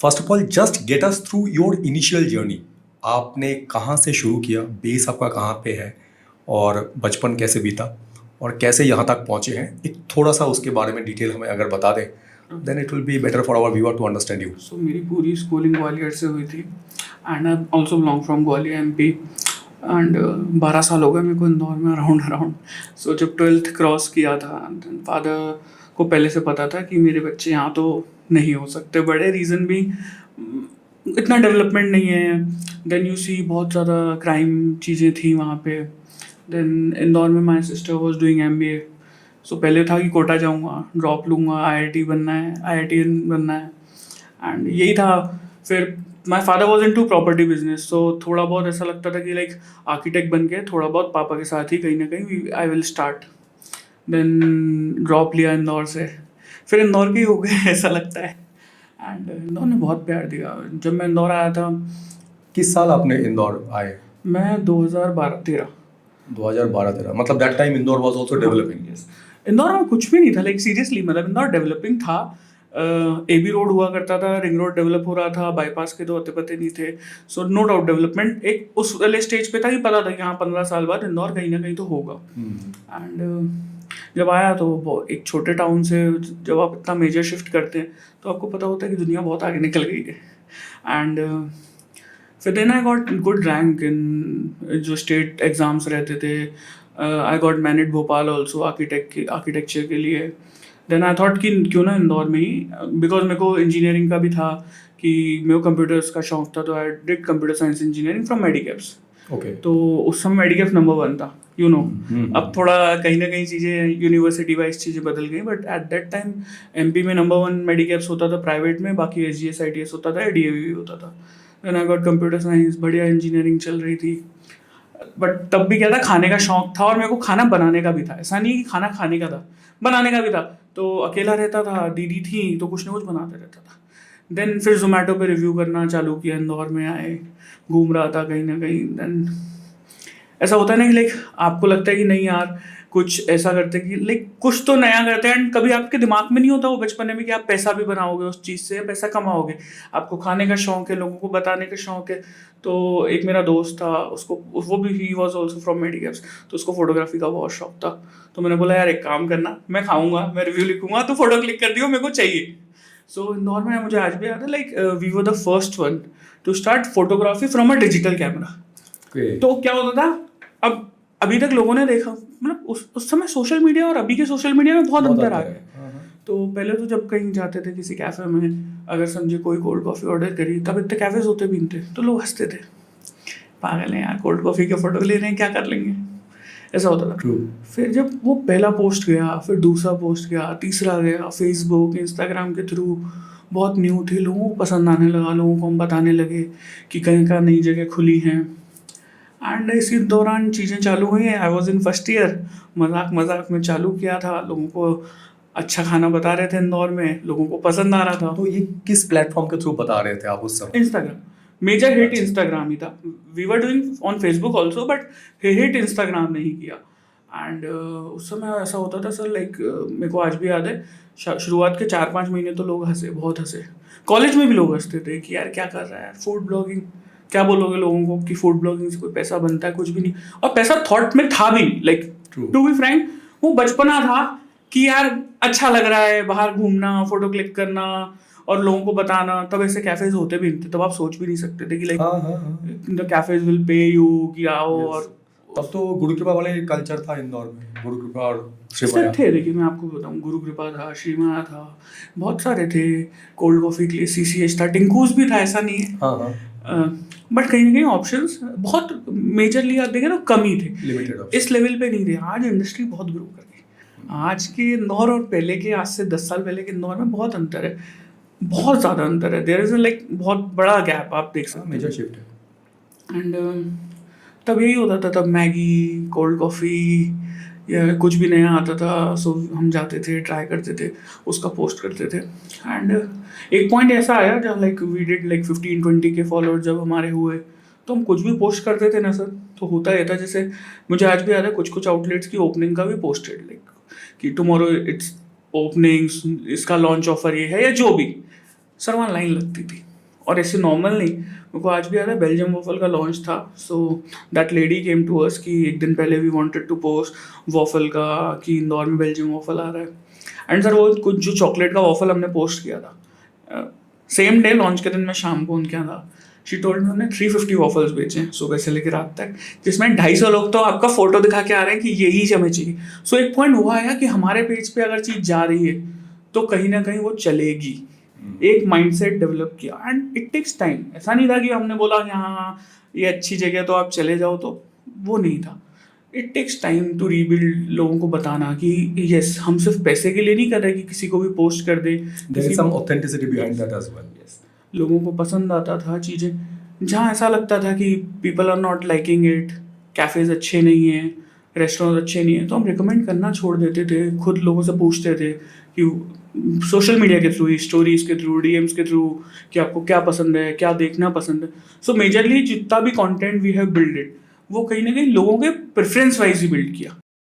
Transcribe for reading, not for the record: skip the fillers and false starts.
First of all just get us through your initial journey. आपने कहाँ से शुरू किया, बेस आपका कहाँ पे है, और बचपन कैसे बीता और कैसे यहाँ तक पहुँचे हैं, एक थोड़ा सा उसके बारे में डिटेल हमें अगर बता दें, then it will be better for our viewer to understand you. So मेरी पूरी स्कूलिंग ग्वालियर से हुई थी and I also belong from Gwalior MP and 12 साल हो गए मेरे को इंदौर में अराउंड। सो जब 12th क्रॉस किया था, फादर को पहले से पता था कि मेरे बच्चे यहाँ तो नहीं हो सकते, बड़े रीज़न भी इतना डेवलपमेंट नहीं है। देन यू सी बहुत ज़्यादा क्राइम चीज़ें थी वहाँ पे। देन इंदौर में my sister was doing MBA। सो पहले था कि कोटा जाऊँगा, ड्रॉप लूँगा, IIT बनना है, IITian बनना है, एंड यही था। फिर my father was into property business, so थोड़ा बहुत ऐसा लगता था कि लाइक आर्किटेक्ट बन के थोड़ा बहुत पापा के साथ ही कहीं ना कहीं I will start. Then drop लिया इंदौर से, फिर इंदौर के ही हो गए ऐसा लगता है। एंड इंदौर ने बहुत प्यार दिया। जब मैं इंदौर आया था, किस साल आपने इंदौर आए? मैं 2012-13। 2012-13, मतलब that time Indore was also developing. Indore में कुछ भी नहीं था, लाइक सीरियसली, मतलब इंदौर डेवलपिंग था। AB रोड हुआ करता था, रिंग रोड डेवलप हो रहा था, बाईपास के तो अते पते नहीं थे। सो नो डाउट डेवलपमेंट एक उस वाले स्टेज पे था कि पता था कि हाँ 15 साल बाद इंदौर कहीं ना कहीं तो होगा। एंड जब आया तो एक छोटे टाउन से जब आप इतना मेजर शिफ्ट करते हैं तो आपको पता होता है कि दुनिया बहुत आगे निकल गई है। एंड फिर then I got good rank in जो स्टेट एग्ज़ाम्स रहते थे। I got MANIT Bhopal also architecture के लिए। देन आई थॉट कि क्यों ना इंदौर में ही, बिकॉज मेरे को इंजीनियरिंग का भी था कि मेरे को कंप्यूटर्स का शौक था, तो I did computer science engineering from Medicaps. Okay. तो उस समय मेडिकैप्स नंबर 1 था, यू नो। अब थोड़ा कहीं ना कहीं चीज़ें यूनिवर्सिटी वाइज चीज़ें बदल गई, but at that time MP में नंबर 1 मेडिकैप्स होता था प्राइवेट में, बाकी SGS ITS होता था, DAV भी होता था। Then I got computer science, बढ़िया इंजीनियरिंग चल रही थी। बट तब भी क्या था, खाने का शौक था और मेरे को खाना बनाने का भी था। ऐसा नहीं कि खाना खाने का था, बनाने का भी था। तो अकेला रहता था, दीदी थी तो कुछ ना कुछ बनाते रहता था। देन फिर जोमेटो पे रिव्यू करना चालू किया, इंदौर में आए, घूम रहा था कहीं ना कहीं। देन ऐसा होता है ना कि लाइक आपको लगता है कि नहीं यार कुछ ऐसा करते कि लाइक कुछ तो नया करते हैं, एंड कभी आपके दिमाग में नहीं होता वो बचपन में कि आप पैसा भी बनाओगे उस चीज़ से, पैसा कमाओगे। आपको खाने का शौक है, लोगों को बताने का शौक है। तो एक मेरा दोस्त था, उसको वो भी he was also from Medicaps, तो उसको फोटोग्राफी का बहुत शौक था। तो मैंने बोला यार एक काम करना, मैं खाऊंगा, मैं रिव्यू लिखूंगा, तो फोटो क्लिक कर दियो, मेरे को चाहिए। सो इंदौर में मुझे आज भी याद है, like we were the first one to start photography from a digital camera. तो क्या होता था, अब अभी तक लोगों ने देखा, मतलब उस समय सोशल मीडिया और अभी के सोशल मीडिया में बहुत अंतर आ गया। तो पहले तो जब कहीं जाते थे किसी कैफे में, अगर समझे कोई कोल्ड कॉफ़ी ऑर्डर करी, तब इतने कैफेज होते भी नहीं थे, तो लोग हंसते थे, पागल हैं यार, कोल्ड कॉफ़ी के फोटो ले रहे हैं, क्या कर लेंगे, ऐसा होता था। फिर जब वो पहला पोस्ट गया, फिर दूसरा पोस्ट गया, तीसरा गया, फेसबुक इंस्टाग्राम के थ्रू बहुत न्यू थे, लोगों को पसंद आने लगा, लोगों को हम बताने लगे कि कहीं का नई जगह खुली हैं। एंड इसी दौरान चीज़ें चालू हुई हैं। I was in first year, मजाक में चालू किया था, लोगों को अच्छा खाना बता रहे थे इंदौर में, लोगों को पसंद आ रहा था। तो ये किस प्लेटफॉर्म के थ्रू बता रहे थे आप उस समय? इंस्टाग्राम, मेजर हिट इंस्टाग्राम ही था। We were doing on Facebook also, but hit Instagram ने ही किया। एंड उस समय ऐसा होता था सर, लाइक मेरे को आज भी याद है, शुरुआत के 4-5 महीने तो लोग हंसे, बहुत हंसे। कॉलेज में भी लोग हंसते थे कि यार क्या कर रहा है, फूड ब्लॉगिंग, क्या बोलोगे लोगों को कि फूड ब्लॉगिंग से कोई पैसा बनता है, कुछ भी नहीं। और पैसा थॉट में था भी, लाइक टू बी फ्रैंक, वो बचपना था कि यार अच्छा लग रहा है बाहर घूमना, फोटो क्लिक करना और लोगों को बताना। तब ऐसे कैफेज होते भी नहीं थे, तब आप सोच भी नहीं सकते थे कि like the cafes will pay you कि आओ। और तब तो गुरु कृपा वाले कल्चर था इंदौर में, गुरु कृपा और सब थे। देखिए मैं आपको बताऊं, गुरु कृपा था, श्रीमाया था, बहुत सारे थे। कोल्ड कॉफ़ी के लिए CCH था, टिंकूज भी था, ऐसा नहीं है। बट कहीं ना कहीं ऑप्शंस बहुत मेजरली आप देखें तो कम ही थे, लिमिटेड, इस लेवल पे नहीं थे। आज इंडस्ट्री बहुत ग्रो कर गई। आज के इंदौर और पहले के, आज से 10 साल पहले के इंदौर में बहुत अंतर है, बहुत ज़्यादा अंतर है। देयर इज़ लाइक बहुत बड़ा गैप, आप देख सकते हैं, मेजर शिफ्ट है। एंड तब यही होता था, तब मैगी, कोल्ड कॉफ़ी या कुछ भी नया आता था, सो हम जाते थे, ट्राई करते थे, उसका पोस्ट करते थे। एंड एक पॉइंट ऐसा आया जहाँ लाइक वी डिड लाइक 15-20 के फॉलोअर्स जब हमारे हुए, तो हम कुछ भी पोस्ट करते थे ना सर, तो होता ये था, जैसे मुझे आज भी याद है, कुछ आउटलेट्स की ओपनिंग का भी पोस्टेड, लाइक कि टुमारो इट्स ओपनिंग, इसका लॉन्च ऑफर ये है, या जो भी, सर वहाँ लाइन लगती थी। और ऐसे नॉर्मल नहीं, मेरे को आज भी याद है बेल्जियम वॉफल का लॉन्च था, so that lady came to us कि एक दिन पहले we wanted to post waffle का कि इंदौर में बेल्जियम वॉफल आ रहा है। एंड सर वो कुछ जो चॉकलेट का वॉफल हमने पोस्ट किया था, सेम डे लॉन्च के दिन मैं शाम को उनके यहाँ था, शी टोल्ड में हमने 350 वॉफल्स बेचे हैं सुबह से लेकर रात तक, जिसमें 250 लोग तो आपका फोटो दिखा के आ रहे हैं कि यही हमें चाहिए। सो एक पॉइंट वो आया कि हमारे पेज पे अगर चीज़ जा रही है तो कहीं ना कहीं वो चलेगी। एक माइंडसेट डेवलप किया एंड इट टेक्स टाइम। ऐसा नहीं था कि हमने बोला कि हाँ ये अच्छी जगह है तो आप चले जाओ, तो वो नहीं था। It takes time to rebuild, लोगों को बताना कि यस हम सिर्फ पैसे के लिए नहीं कर रहे कि किसी को भी पोस्ट कर दे, There is some authenticity behind that as well. Yes. लोगों को पसंद आता था चीज़ें, जहाँ ऐसा लगता था कि people are not liking it, cafes अच्छे नहीं हैं, रेस्टोरेंट अच्छे नहीं हैं, तो हम रिकमेंड करना छोड़ देते थे, खुद लोगों से पूछते थे कि सोशल मीडिया के थ्रू, स्टोरीज के थ्रू, डीएम्स के थ्रू, कि आपको क्या पसंद है, क्या देखना पसंद है। सो मेजरली जितना भी content we have build it, वो कहीं ना कहीं लोगों के प्रेफरेंस वाइज ही बिल्ड किया।